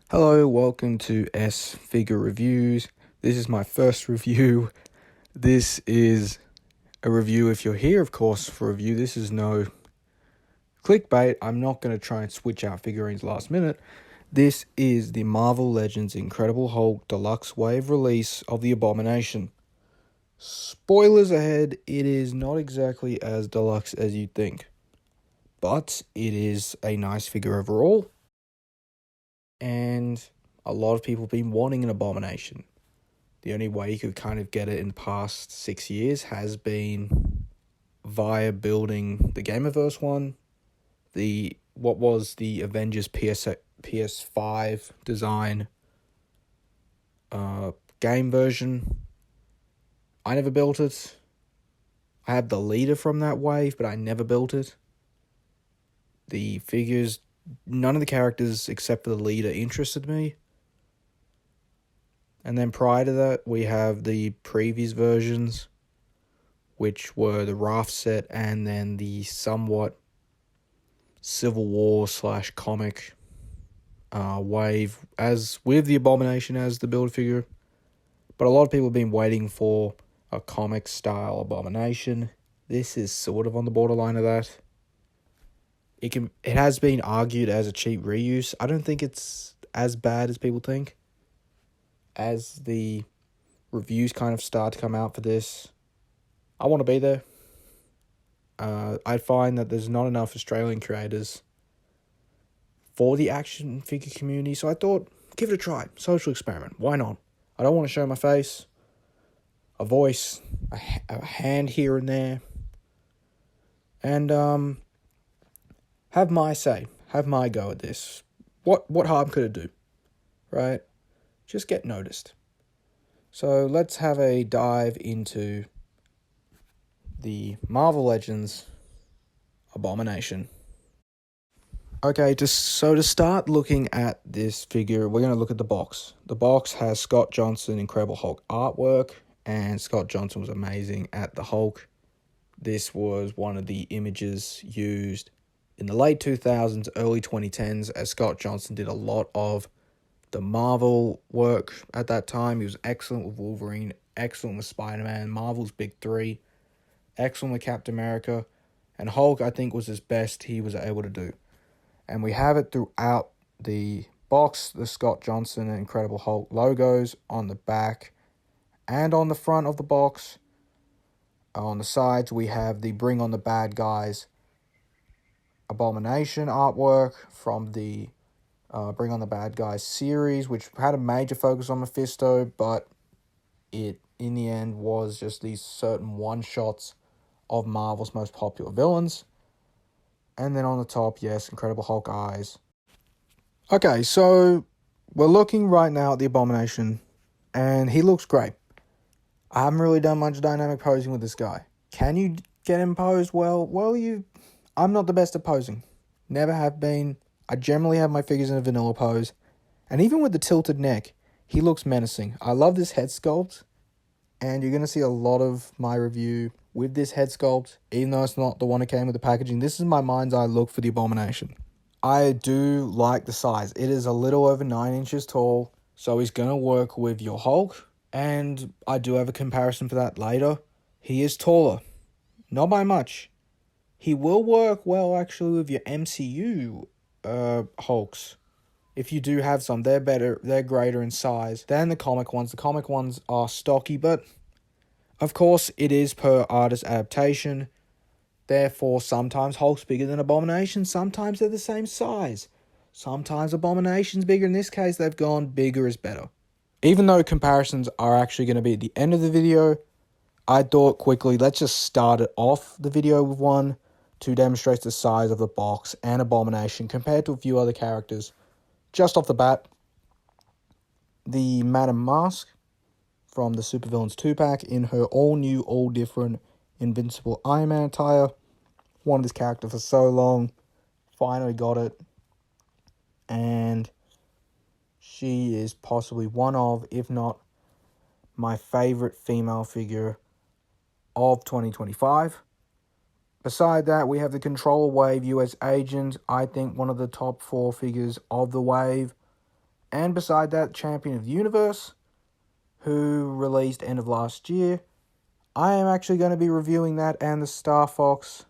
Hello, welcome to Figure Reviews. This is my first review. This is a review, if you're here, of course, for review. This is no clickbait. I'm not going to try and switch out figurines last minute. This is the Marvel Legends Incredible Hulk Deluxe Wave release of the Abomination. Spoilers ahead, it is not exactly as deluxe as you'd think, but it is a nice figure overall. And a lot of people have been wanting an Abomination. The only way you could kind of get it in the past 6 years has been via building the Gameverse one, what was the Avengers PS5 design game version. I never built it. I have the leader from that wave, but I never built it. The figures, none of the characters except for the leader interested me. And then prior to that, we have the previous versions, which were the raft set and then the somewhat Civil War / comic wave, as with the Abomination as the build figure. But a lot of people have been waiting for a comic style Abomination. This is sort of on the borderline of that. It has been argued as a cheap reuse. I don't think it's as bad as people think. As the reviews kind of start to come out for this, I want to be there. I find that there's not enough Australian creators for the action figure community, so I thought, give it a try. Social experiment. Why not? I don't want to show my face, a voice, a hand here and there, and have my say, have my go at this. What harm could it do, right? Just get noticed. So let's have a dive into the Marvel Legends Abomination. Okay, to start looking at this figure, we're going to look at the box. The box has Scott Johnson Incredible Hulk artwork, and Scott Johnson was amazing at the Hulk. This was one of the images used in the late 2000s, early 2010s, as Scott Johnson did a lot of the Marvel work at that time. He was excellent with Wolverine, excellent with Spider-Man, Marvel's big three, excellent with Captain America, and Hulk, I think, was his best he was able to do. And we have it throughout the box, the Scott Johnson and Incredible Hulk logos on the back and on the front of the box. On the sides, we have the Bring on the Bad Guys Abomination artwork from the Bring on the Bad Guys series, which had a major focus on Mephisto, but it, in the end, was just these certain one-shots of Marvel's most popular villains. And then on the top, yes, Incredible Hulk eyes. Okay, so we're looking right now at the Abomination, and he looks great. I haven't really done much dynamic posing with this guy. Can you get him posed well? I'm not the best at posing. Never have been. I generally have my figures in a vanilla pose. And even with the tilted neck, he looks menacing. I love this head sculpt. And you're going to see a lot of my review with this head sculpt. Even though it's not the one that came with the packaging, this is my mind's eye look for the Abomination. I do like the size. It is a little over 9 inches tall. So he's going to work with your Hulk. And I do have a comparison for that later. He is taller. Not by much. He will work well, actually, with your MCU Hulks. If you do have some, they're better, they're greater in size than the comic ones. The comic ones are stocky, but of course it is per artist adaptation. Therefore, sometimes Hulk's bigger than Abomination, sometimes they're the same size. Sometimes Abomination's bigger. In this case, they've gone bigger is better. Even though comparisons are actually going to be at the end of the video, I thought quickly, let's just start it off the video with one to demonstrate the size of the box and Abomination compared to a few other characters. Just off the bat, the Madame Mask from the Supervillains 2-pack in her all-new, all-different Invincible Iron Man attire. Wanted this character for so long. Finally got it. And she is possibly one of, if not my favorite female figure of 2025. Beside that, we have the Control Wave US Agent. I think one of the top 4 figures of the wave. And beside that, Champion of the Universe, who released end of last year. I am actually going to be reviewing that and the Starfox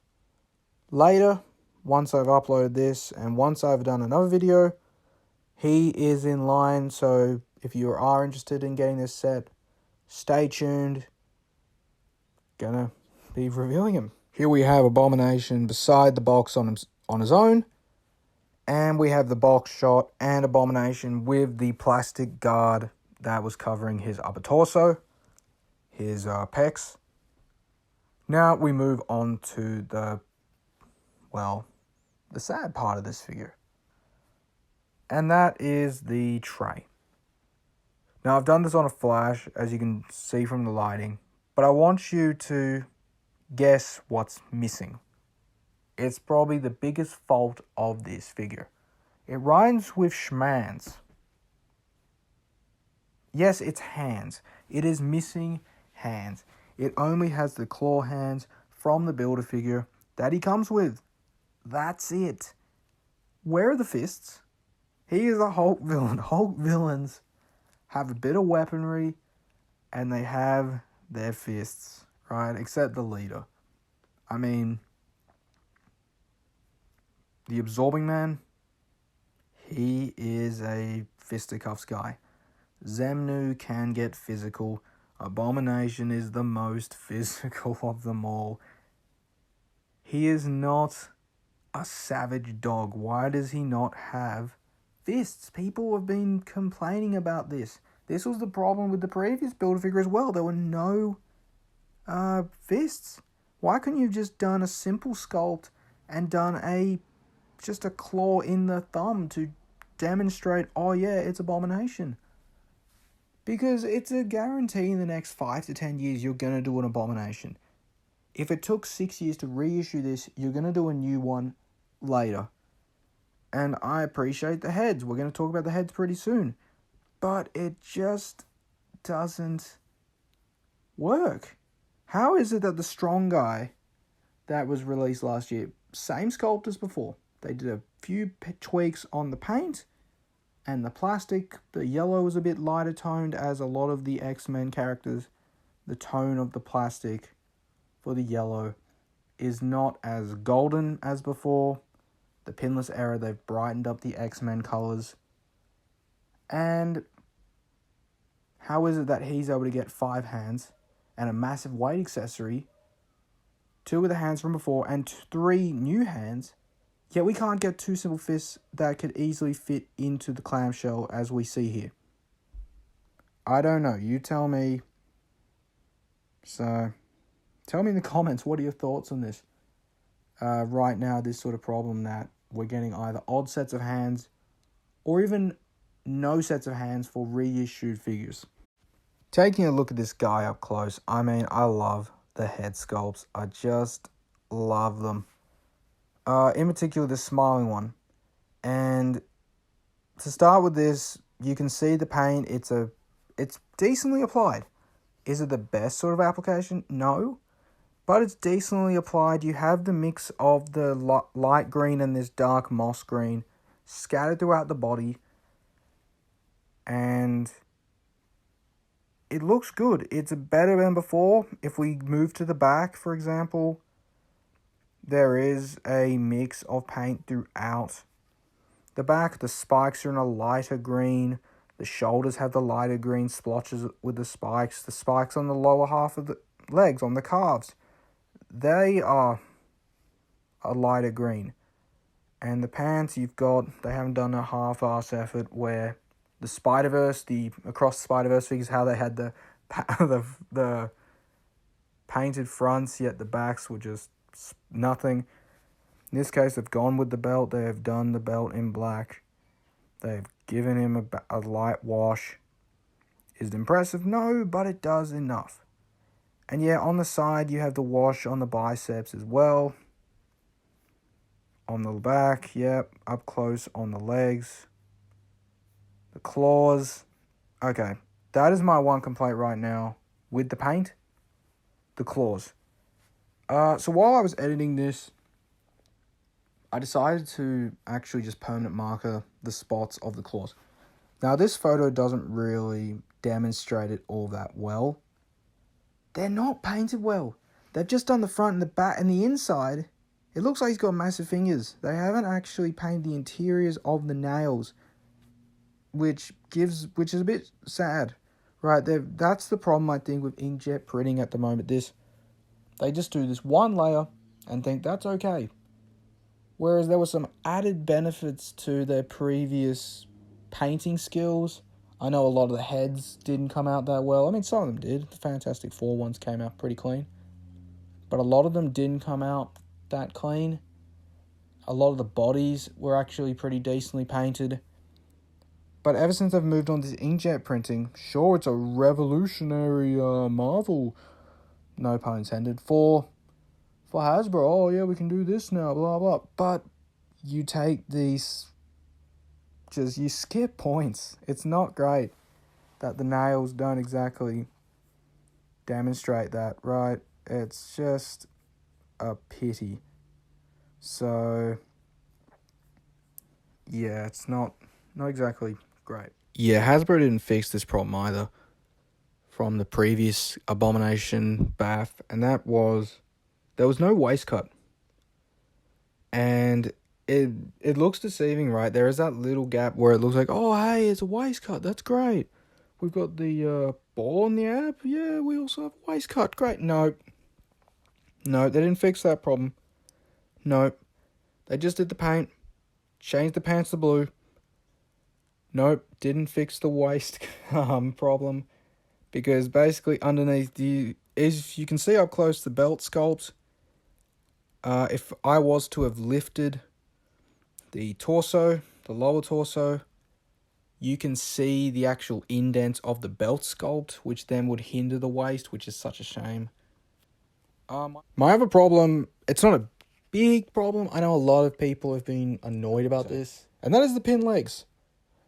later, once I've uploaded this and once I've done another video. He is in line, so if you are interested in getting this set, stay tuned. Gonna be reviewing him. Here we have Abomination beside the box on his own. And we have the box shot and Abomination with the plastic guard that was covering his upper torso, his pecs. Now we move on to the sad part of this figure. And that is the tray. Now I've done this on a flash, as you can see from the lighting, but I want you to guess what's missing. It's probably the biggest fault of this figure. It rhymes with schmans. Yes, it's hands. It is missing hands. It only has the claw hands from the Build-A-Figure that he comes with. That's it. Where are the fists? He is a Hulk villain. Hulk villains have a bit of weaponry and they have their fists, right? Except the leader. I mean, the Absorbing Man, he is a fisticuffs guy. Zemnu can get physical. Abomination is the most physical of them all. He is not a savage dog. Why does he not have fists? People have been complaining about this. This was the problem with the previous Build-A-Figure as well. There were no fists. Why couldn't you have just done a simple sculpt and done just a claw in the thumb to demonstrate, oh yeah, it's Abomination? Because it's a guarantee in the next 5 to 10 years you're going to do an Abomination. If it took 6 years to reissue this, you're going to do a new one later. And I appreciate the heads. We're going to talk about the heads pretty soon. But it just doesn't work. How is it that the Strong Guy that was released last year, same sculpt as before, they did a few tweaks on the paint and the plastic. The yellow was a bit lighter toned, as a lot of the X-Men characters, the tone of the plastic for the yellow is not as golden as before. The Pinless era, they've brightened up the X-Men colors. And how is it that he's able to get 5 hands and a massive weight accessory, 2 of the hands from before and 3 new hands, yet we can't get 2 simple fists that could easily fit into the clamshell as we see here? I don't know. You tell me. So, tell me in the comments, what are your thoughts on this? Right now, this sort of problem that we're getting either odd sets of hands or even no sets of hands for reissued figures. Taking a look at this guy up close, I mean, I love the head sculpts. I just love them. In particular, the smiling one. And to start with this, you can see the paint. It's decently applied. Is it the best sort of application? No. But it's decently applied. You have the mix of the light green and this dark moss green scattered throughout the body. And it looks good. It's better than before. If we move to the back, for example, there is a mix of paint throughout the back. The spikes are in a lighter green. The shoulders have the lighter green splotches with the spikes. The spikes on the lower half of the legs, on the calves, they are a lighter green. And the pants they haven't done a half-ass effort where the Spider-Verse, the Across the Spider-Verse figures, how they had the painted fronts, yet the backs were just nothing. In this case, they've gone with the belt. They have done the belt in black. They've given him a light wash. Is it impressive? No, but it does enough. And yeah, on the side, you have the wash on the biceps as well. On the back, yep, up close on the legs. The claws. Okay, that is my one complaint right now with the paint. The claws. So while I was editing this, I decided to actually just permanent marker the spots of the claws. Now, this photo doesn't really demonstrate it all that well. They're not painted well. They've just done the front and the back and the inside. It looks like he's got massive fingers. They haven't actually painted the interiors of the nails, which is a bit sad, right? That's the problem, I think, with inkjet printing at the moment. They just do this one layer and think that's okay. Whereas there were some added benefits to their previous painting skills. I know a lot of the heads didn't come out that well. I mean, some of them did. The Fantastic Four ones came out pretty clean. But a lot of them didn't come out that clean. A lot of the bodies were actually pretty decently painted. But ever since I've moved on to inkjet printing, sure, it's a revolutionary Marvel, no pun intended, for Hasbro. Oh yeah, we can do this now, blah blah. But you take these, you skip points. It's not great that the nails don't exactly demonstrate that, right? It's just a pity. So yeah, it's not exactly great. Yeah, Hasbro didn't fix this problem either from the previous Abomination BAF, and there was no waist cut. And it looks deceiving, right? There is that little gap where it looks like, oh, hey, it's a waist cut. That's great. We've got the ball on the app. Yeah, we also have a waist cut. Great. No, they didn't fix that problem. No, they just did the paint, changed the pants to blue. Nope, didn't fix the waist problem, because basically underneath as you can see up close, the belt sculpt. If I was to have lifted the torso, the lower torso, you can see the actual indents of the belt sculpt, which then would hinder the waist, which is such a shame. My other problem, it's not a big problem. I know a lot of people have been annoyed about this, and that is the pin legs,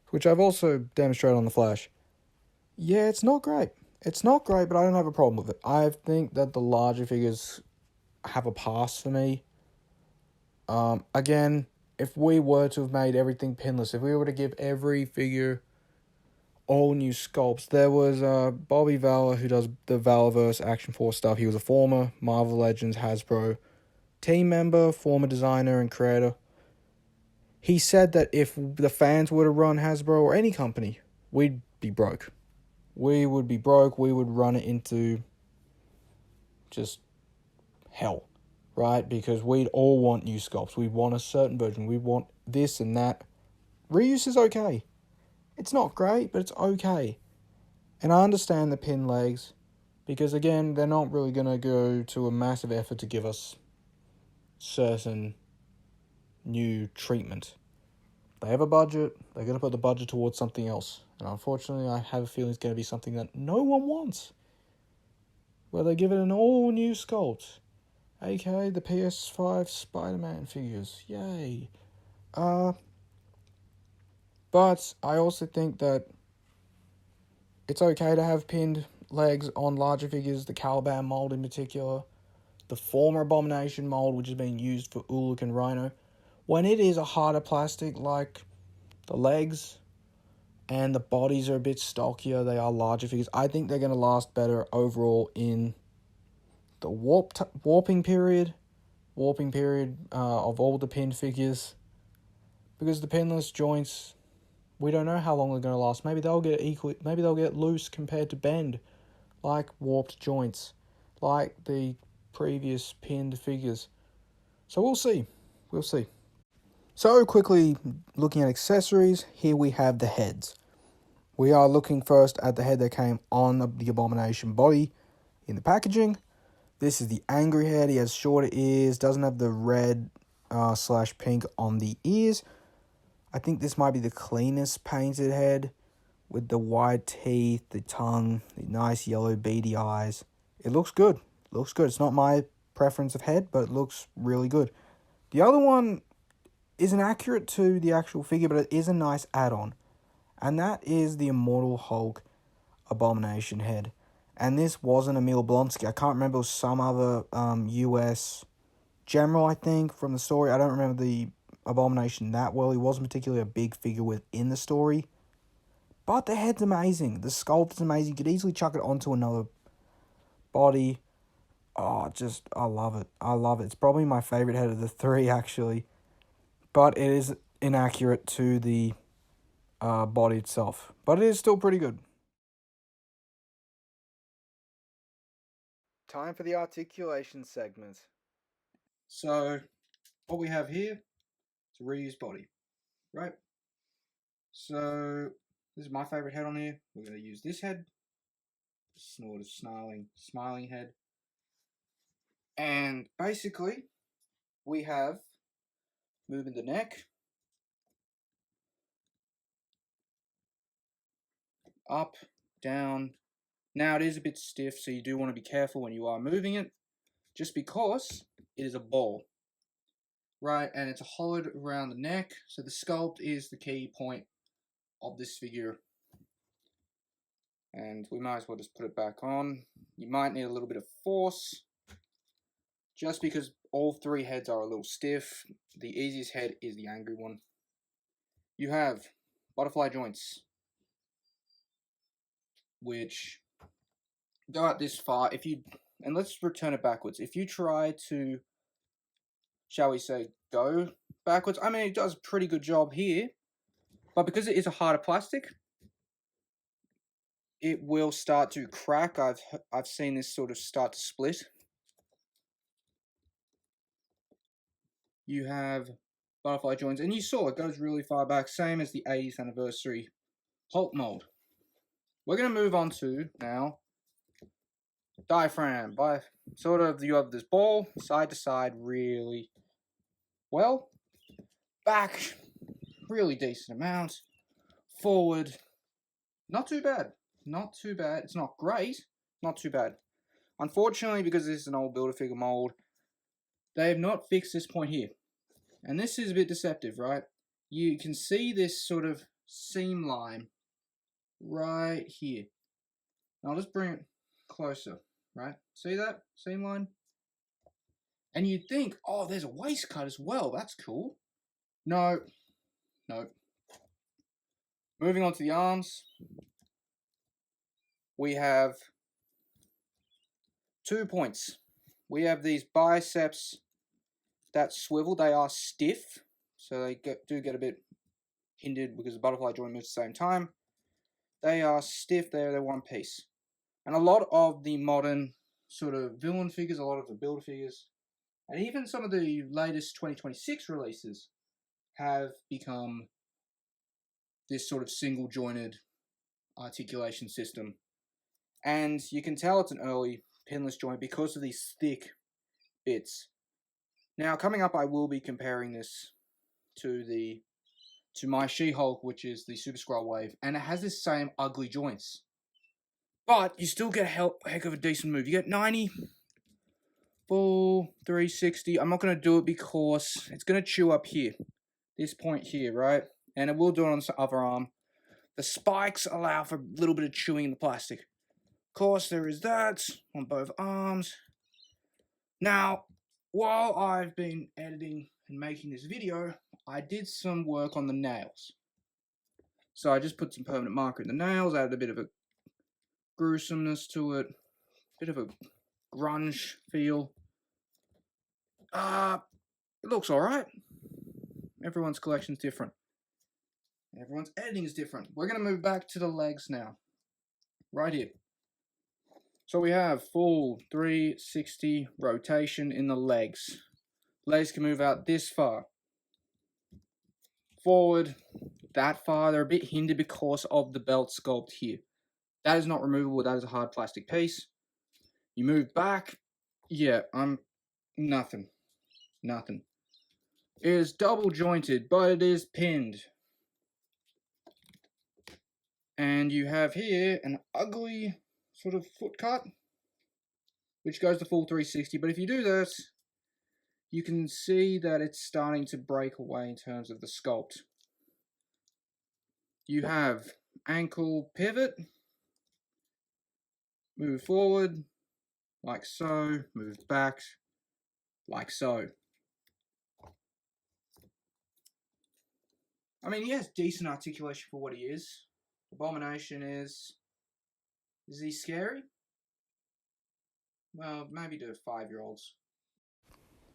which I've also demonstrated on the Flash. Yeah, it's not great. It's not great, but I don't have a problem with it. I think that the larger figures have a pass for me. Again, if we were to have made everything pinless, if we were to give every figure all new sculpts, there was Bobby Valor, who does the Valorverse Action Force stuff. He was a former Marvel Legends Hasbro team member, former designer and creator. He said that if the fans were to run Hasbro or any company, we'd be broke. We would be broke. We would run it into just hell, right? Because we'd all want new sculpts. We want a certain version. We want this and that. Reuse is okay. It's not great, but it's okay. And I understand the pin legs, because again, they're not really going to go to a massive effort to give us certain new treatment. They have a budget. They're going to put the budget towards something else. And unfortunately, I have a feeling it's going to be something that no one wants, where they give it an all-new sculpt, aka the PS5 Spider-Man figures. Yay. But I also think that it's okay to have pinned legs on larger figures, the Caliban mold in particular, the former Abomination mold, which is being used for Uluk and Rhino. When it is a harder plastic, like the legs and the bodies are a bit stockier, they are larger figures, I think they're going to last better overall in the warping period of all the pinned figures. Because the pinless joints, we don't know how long they're going to last. Maybe they'll get loose compared to bend, like warped joints, like the previous pinned figures. So we'll see. So quickly looking at accessories, here we have the heads. We are looking first at the head that came on the Abomination body in the packaging. This is the angry head. He has shorter ears, doesn't have the red / pink on the ears. I think this might be the cleanest painted head, with the wide teeth, the tongue, the nice yellow beady eyes. It looks good. It's not my preference of head, but it looks really good. The other one isn't accurate to the actual figure, but it is a nice add-on. And that is the Immortal Hulk Abomination head. And this wasn't Emil Blonsky. I can't remember, it was some other US general, I think, from the story. I don't remember the Abomination that well. He wasn't particularly a big figure within the story. But the head's amazing. The sculpt is amazing. You could easily chuck it onto another body. Oh, I love it. I love it. It's probably my favourite head of the three, actually. But it is inaccurate to the body itself. But it is still pretty good. Time for the articulation segment. So, what we have here is a reused body, right? So, this is my favourite head on here. We're going to use this head. Sort of smiling head. And basically, we have moving the neck up, down. Now it is a bit stiff, so you do want to be careful when you are moving it, just because it is a ball, right? And it's hollowed around the neck, so the sculpt is the key point of this figure. And we might as well just put it back on. You might need a little bit of force, just because all three heads are a little stiff. The easiest head is the angry one. You have butterfly joints, which go out this far. And let's return it backwards. If you try to, shall we say, go backwards, I mean, it does a pretty good job here, but because it is a harder plastic, it will start to crack. I've seen this sort of start to split. You have butterfly joints, and you saw it goes really far back, same as the 80th anniversary Hulk mold. We're going to move on to now diaphragm. By sort of, you have this ball side to side, really well. Back, really decent amount. Forward, not too bad. Not too bad. It's not great. Not too bad. Unfortunately, because this is an old Build-A-Figure mold, they have not fixed this point here. And this is a bit deceptive, right? You can see this sort of seam line right here. Now I'll just bring it closer, right? See that seam line? And you'd think, oh, there's a waist cut as well. That's cool. No. Moving on to the arms. We have 2 points. We have these biceps that swivel. They are stiff, so they do get a bit hindered because the butterfly joint moves at the same time. They are stiff. They're one piece. And a lot of the modern sort of villain figures, a lot of the Builder figures, and even some of the latest 2026 releases have become this sort of single jointed articulation system. And you can tell it's an early pinless joint because of these thick bits. Now, coming up, I will be comparing this to my She-Hulk, which is the Super Skrull Wave, and it has this same ugly joints. But you still get a heck of a decent move. You get 90, full, 360. I'm not going to do it because it's going to chew up here. This point here, right? And it will do it on the other arm. The spikes allow for a little bit of chewing in the plastic. Of course, there is that on both arms. Now, while I've been editing and making this video, I did some work on the nails. So I just put some permanent marker in the nails, added a bit of a gruesomeness to it, bit of a grunge feel. It looks alright. Everyone's collection's different. Everyone's editing is different. We're going to move back to the legs now. Right here. So we have full 360 rotation in the legs. Legs can move out this far. Forward, that far. They're a bit hindered because of the belt sculpt here. That is not removable. That is a hard plastic piece. You move back. Yeah, nothing. Nothing. It is double jointed, but it is pinned. And you have here an ugly sort of foot cut, which goes to full 360. But if you do this, you can see that it's starting to break away in terms of the sculpt. You have ankle pivot, move forward, like so, move back, like so. I mean, he has decent articulation for what he is. Abomination is he scary? Well, maybe to 5-year-olds.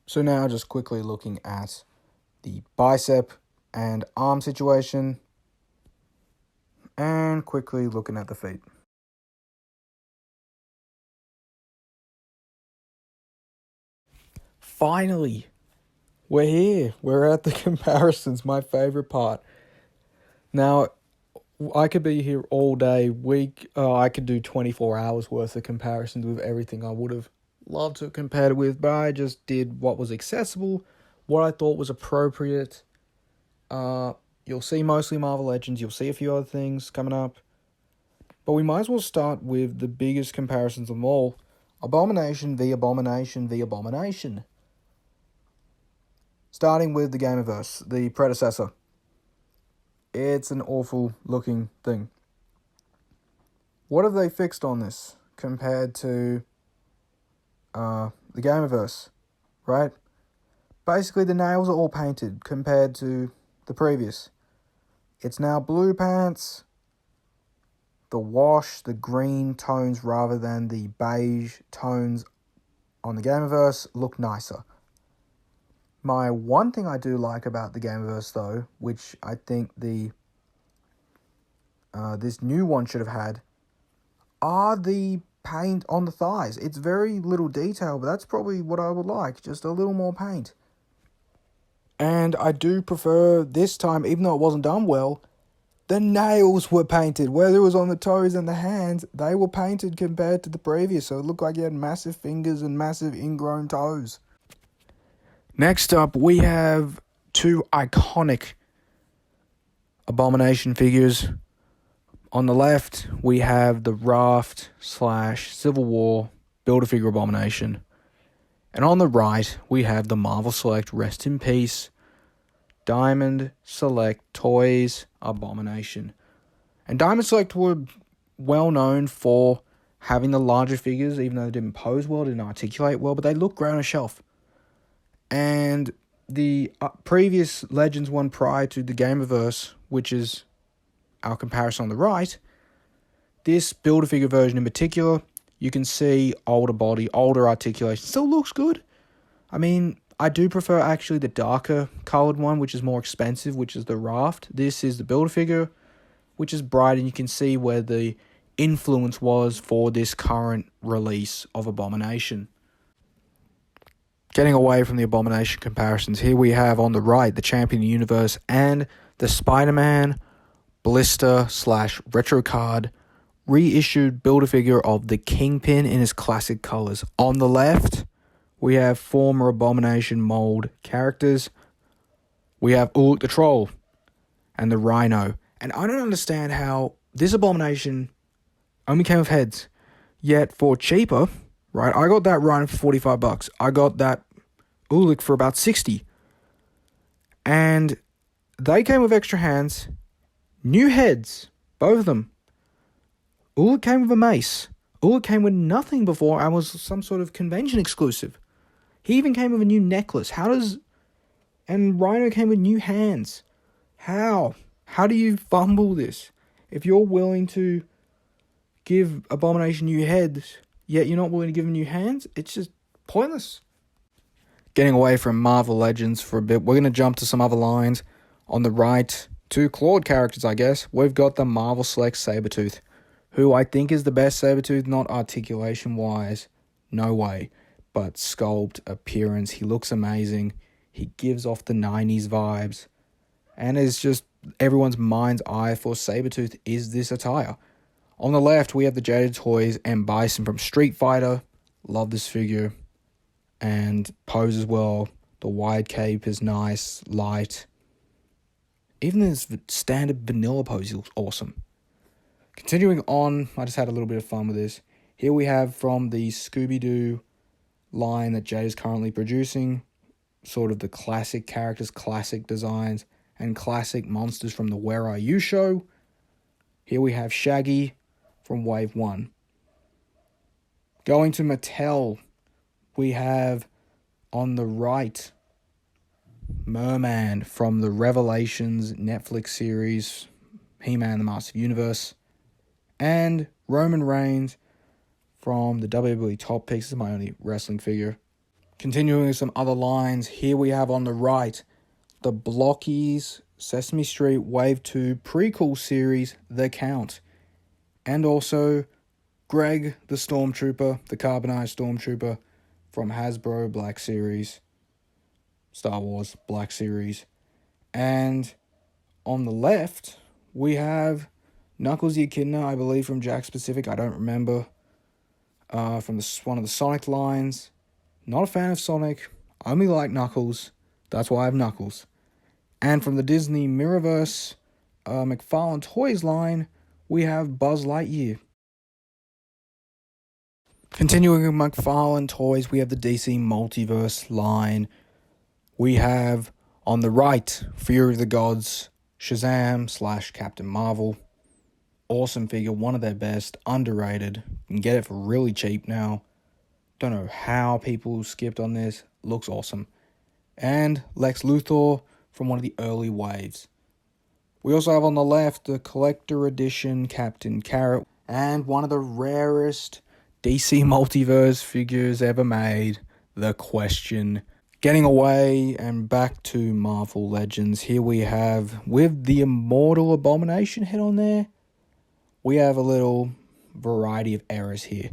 So now just quickly looking at the bicep and arm situation, and quickly looking at the feet. Finally, we're here. We're at the comparisons, my favorite part. Now, I could be here all day, I could do 24 hours worth of comparisons with everything I would have loved to compare it with, but I just did what was accessible, what I thought was appropriate. You'll see mostly Marvel Legends, you'll see a few other things coming up, but we might as well start with the biggest comparisons of them all. Abomination v Abomination v Abomination. Starting with the Gameverse, the predecessor. It's an awful looking thing. What have they fixed on this compared to the Gameverse, right? Basically, the nails are all painted compared to the previous. It's now blue pants. The wash, the green tones rather than the beige tones on the Gameverse look nicer. My one thing I do like about the Gameverse, though, which I think this new one should have had, are the paint on the thighs. It's very little detail, but that's probably what I would like, just a little more paint. And I do prefer this time, even though it wasn't done well, the nails were painted. Whether it was on the toes and the hands, they were painted compared to the previous, so it looked like you had massive fingers and massive ingrown toes. Next up, we have two iconic Abomination figures. On the left, we have the Raft/Civil War Build-A-Figure Abomination. And on the right, we have the Marvel Select Rest in Peace Diamond Select Toys Abomination. And Diamond Select were well known for having the larger figures, even though they didn't pose well, didn't articulate well, but they look great on a shelf. And the previous Legends one prior to the Gameverse, which is our comparison on the right, this Build-A-Figure version in particular, you can see older body, older articulation. Still looks good. I mean, I do prefer actually the darker colored one, which is more expensive, which is the Raft. This is the Build-A-Figure, which is bright, and you can see where the influence was for this current release of Abomination. Getting away from the Abomination comparisons, here we have on the right the Champion of the Universe and the Spider-Man blister/retro card reissued Build-A-Figure of the Kingpin in his classic colors. On the left, we have former Abomination mold characters. We have Ulrich the Troll and the Rhino. And I don't understand how this Abomination only came with heads, yet for cheaper, right? I got that Rhino for $45. I got that Ulrich for about $60. And they came with extra hands, new heads, both of them. Ulrich came with a mace. Ulrich came with nothing before and was some sort of convention exclusive. He even came with a new necklace. And Rhino came with new hands. How? How do you fumble this? If you're willing to give Abomination new heads, yet you're not willing to give him new hands, it's just pointless. Getting away from Marvel Legends for a bit, we're going to jump to some other lines. On the right, two clawed characters, I guess. We've got the Marvel Select Sabretooth, who I think is the best Sabretooth, not articulation-wise, no way, but sculpt, appearance, he looks amazing. He gives off the 90s vibes, and is just everyone's mind's eye for Sabretooth is this attire. On the left, we have the Jaded Toys and Bison from Street Fighter. Love this figure. And poses well. The wide cape is nice, light. Even this standard vanilla pose looks awesome. Continuing on, I just had a little bit of fun with this. Here we have from the Scooby-Doo line that Jay is currently producing, sort of the classic characters, classic designs, and classic monsters from the Where Are You show. Here we have Shaggy from Wave 1. Going to Mattel, we have on the right Merman from the Revelations Netflix series. He-Man the Master of the Universe, and Roman Reigns from the WWE Top Picks. This is my only wrestling figure. Continuing with some other lines, here we have on the right, the Blockies Sesame Street Wave 2 prequel series, The Count. And also Greg the Stormtrooper, the carbonized Stormtrooper from Hasbro Black Series, Star Wars Black Series. And on the left, we have Knuckles the Echidna, I believe from Jakks Pacific, I don't remember, from one of the Sonic lines. Not a fan of Sonic, only like Knuckles, that's why I have Knuckles. And from the Disney Mirrorverse McFarlane Toys line, we have Buzz Lightyear. Continuing with McFarlane Toys, we have the DC Multiverse line. We have, on the right, Fury of the Gods, Shazam / Captain Marvel. Awesome figure, one of their best, underrated. You can get it for really cheap now. Don't know how people skipped on this. Looks awesome. And Lex Luthor from one of the early waves. We also have on the left the collector edition Captain Carrot and one of the rarest DC Multiverse figures ever made, The Question. Getting away and back to Marvel Legends, here we have, with the Immortal Abomination head on there, we have a little variety of errors here.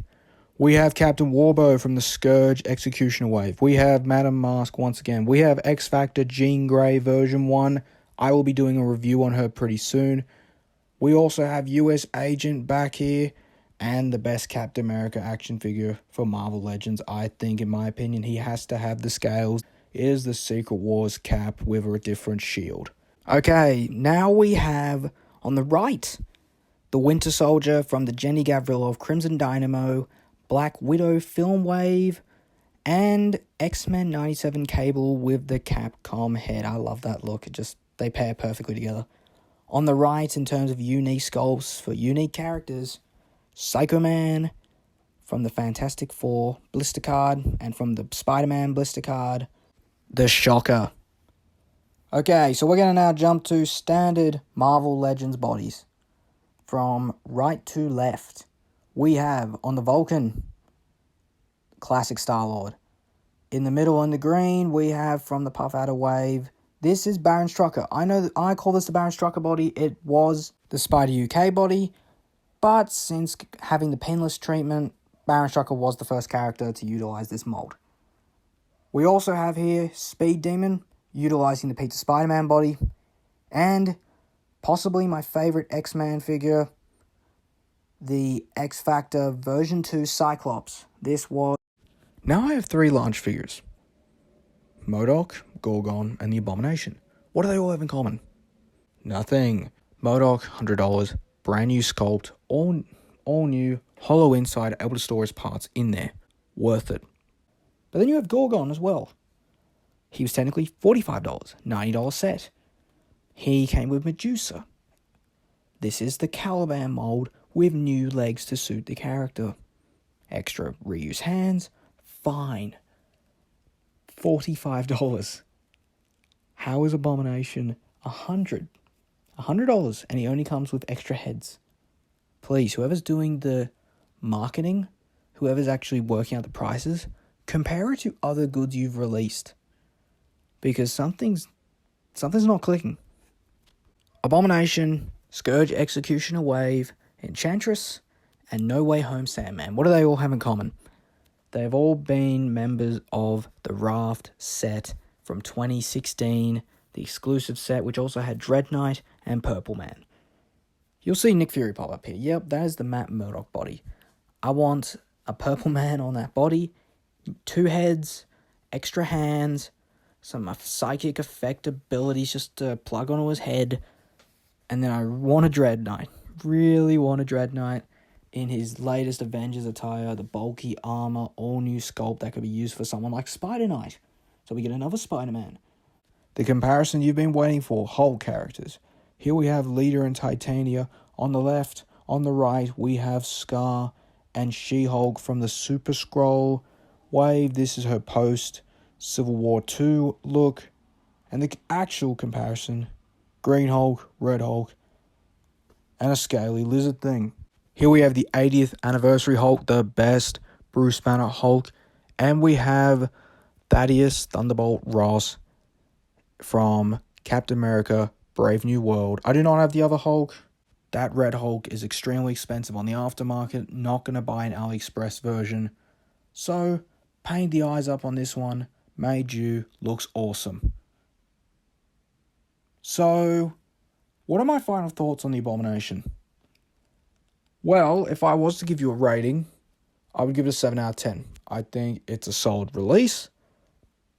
We have Captain Warbow from the Skurge Executioner Wave. We have Madame Mask once again. We have X-Factor Jean Grey version 1. I will be doing a review on her pretty soon. We also have US Agent back here. And the best Captain America action figure for Marvel Legends. I think, in my opinion, he has to have the scales. It is the Secret Wars Cap with a different shield. Okay, now we have, on the right, the Winter Soldier from the Jenny Gavrilo of Crimson Dynamo, Black Widow Film Wave, and X-Men 97 Cable with the Capcom head. I love that look. They pair perfectly together. On the right, in terms of unique sculpts for unique characters, Psycho Man from the Fantastic Four blister card, and from the Spider-Man blister card, the Shocker. Okay, so we're going to now jump to standard Marvel Legends bodies. From right to left, we have, on the Vulcan, classic Star-Lord. In the middle, in the green, we have from the Puff Adder Wave, this is Baron Strucker. I know that I call this the Baron Strucker body. It was the Spider UK body. But since having the pinless treatment, Baron Strucker was the first character to utilize this mold. We also have here Speed Demon, utilizing the Peter Spider-Man body. And possibly my favorite X-Man figure, the X-Factor version 2 Cyclops. This was... Now I have 3 launch figures. MODOK, Gorgon, and the Abomination. What do they all have in common? Nothing. MODOK, $100. Brand new sculpt, all new, hollow inside, able to store his parts in there. Worth it. But then you have Gorgon as well. He was technically $45, $90 set. He came with Medusa. This is the Caliban mold with new legs to suit the character. Extra reuse hands, fine. $45. How is Abomination $100? $100, and he only comes with extra heads. Please, whoever's doing the marketing, whoever's actually working out the prices, compare it to other goods you've released. Because something's not clicking. Abomination, Skurge Executioner Wave, Enchantress, and No Way Home Sandman. What do they all have in common? They've all been members of the Raft set from 2016, the exclusive set, which also had Dread Knight and Purple Man. You'll see Nick Fury pop up here. Yep, that is the Matt Murdock body. I want a Purple Man on that body, 2 heads, extra hands, some psychic effect abilities just to plug onto his head, and then I want a Dread Knight. Really want a Dread Knight in his latest Avengers attire, the bulky armor, all new sculpt that could be used for someone like Spider-Knight. So we get another Spider-Man. The comparison you've been waiting for, Hulk characters. Here we have Leader and Titania on the left. On the right, we have Scar and She-Hulk from the Super Skrull wave. This is her post-Civil War 2 look. And the actual comparison, Green Hulk, Red Hulk. and a scaly lizard thing. Here we have the 80th anniversary Hulk, the best Bruce Banner Hulk, and we have Thaddeus Thunderbolt Ross from Captain America Brave New World. I do not have the other Hulk. That red Hulk is extremely expensive on the aftermarket. Not going to buy an AliExpress version. So, paint the eyes up on this one. Made you. Looks awesome. So, what are my final thoughts on the Abomination? Well, if I was to give you a rating, I would give it a 7 out of 10. I think it's a solid release,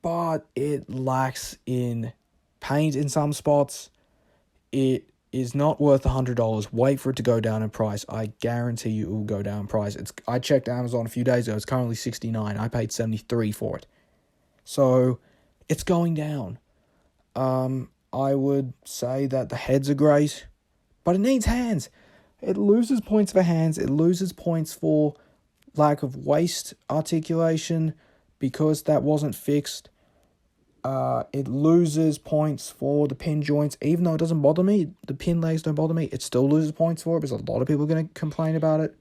but it lacks in paint in some spots. It is not worth $100. Wait for it to go down in price. I guarantee you it will go down in price. I checked Amazon a few days ago. It's currently $69. I paid $73 for it. So, it's going down. I would say that the heads are great, but it needs hands. It loses points for hands. It loses points for lack of waist articulation because that wasn't fixed. It loses points for the pin joints, even though it doesn't bother me. The pin legs don't bother me. It still loses points for it because a lot of people are going to complain about it.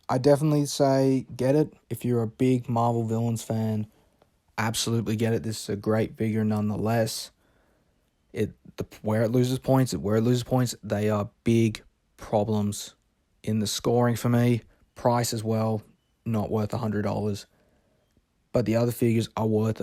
I definitely say get it if you're a big Marvel Villains fan. Absolutely get it. This is a great figure nonetheless. Where it loses points, they are big problems in the scoring for me. Price as well, not worth $100. But the other figures are worth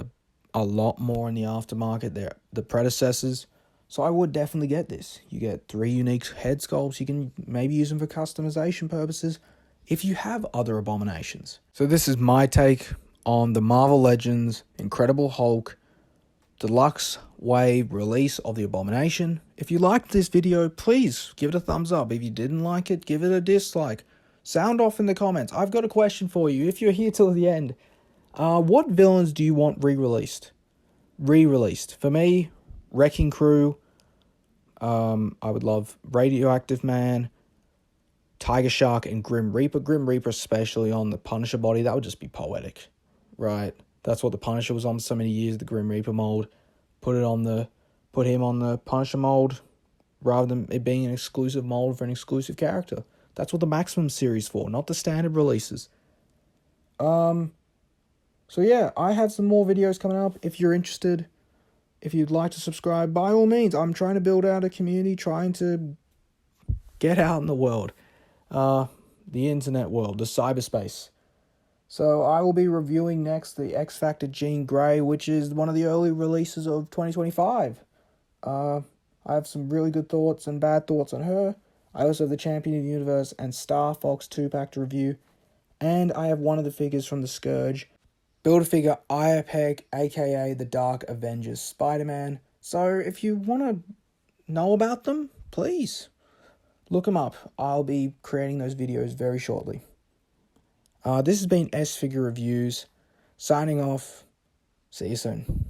a lot more in the aftermarket. They're the predecessors. So I would definitely get this. You get 3 unique head sculpts. You can maybe use them for customization purposes if you have other Abominations. So this is my take on the Marvel Legends Incredible Hulk Deluxe Wave release of the Abomination. If you liked this video, please give it a thumbs up. If you didn't like it, give it a dislike. Sound off in the comments. I've got a question for you. If you're here till the end, what villains do you want re-released? For me, Wrecking Crew. I would love Radioactive Man, Tiger Shark, and Grim Reaper. Grim Reaper especially on the Punisher body. That would just be poetic, right? That's what the Punisher was on for so many years, the Grim Reaper mold. Put him on the Punisher mold rather than it being an exclusive mold for an exclusive character. That's what the Maximum series for, not the standard releases. So yeah, I have some more videos coming up. If you're interested, if you'd like to subscribe, by all means. I'm trying to build out a community, trying to get out in the world. The internet world, the cyberspace. So I will be reviewing next the X Factor Jean Grey, which is one of the early releases of 2025. I have some really good thoughts and bad thoughts on her. I also have the Champion of the Universe and Starfox 2-pack to review. And I have one of the figures from the Skurge. Build-A-Figure Ai-Aepec, aka the Dark Avengers Spider-Man. So if you want to know about them, please look them up. I'll be creating those videos very shortly. This has been S Figure Reviews. Signing off. See you soon.